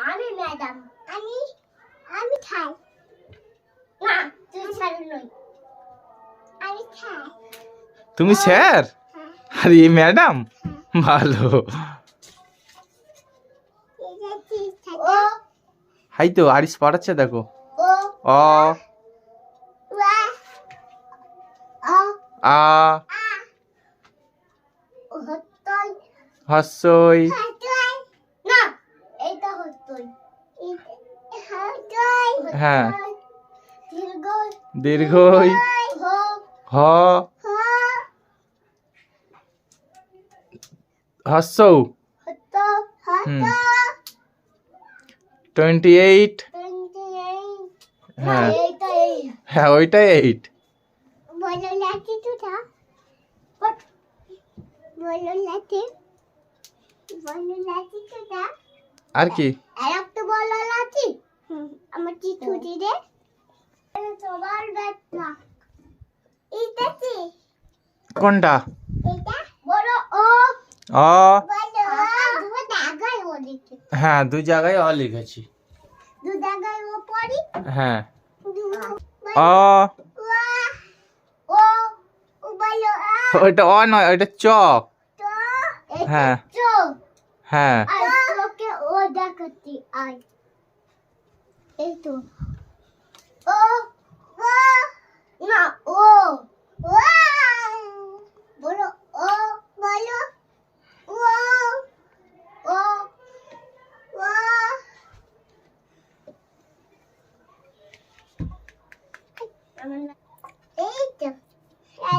আমি ম্যাডাম আমি আমি খাই না তুই স্যার নই আমি খাই তুমি স্যার আর এই ম্যাডাম ভালো ও হাই তো আরিস পড়াচ্ছে দেখো ও অ ওয়া আ আ ও হতই হস্যই হতই না এইটা হতই হতই হ্যাঁ দীর্ঘ দীর্ঘই হ হ হ হস্যৌ হত হত 28 হ্যাঁ এইটা এই হ্যাঁ ওইটাই 8 বলো লাঠি তুটা বলো লাঠি তুটা আর কি আর একটা বলো লাঠি আমার চিঠি দে সবার ব্যথা এইটা কি কোনটা এটা বলো ও অ বলো দু জায়গায় ও লিখে হ্যাঁ দুই জায়গায় অ লিখেছি দু জায়গায় ও পড়ি হ্যাঁ দু অ ওয়া ও ও বলো আ ওইটা অ নয় ওইটা চ তো হ্যাঁ চো হ্যাঁ আর তোকে ও দেখাচ্ছি আই এই তো ও ও না ও ওয়া বলো ও বলো ও ও ওয়া এই তো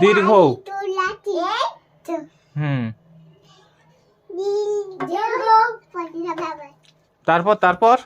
দীর্ঘ তো লাঠি এই তো হুম দীর্ঘ পড়ি না বাবা তারপর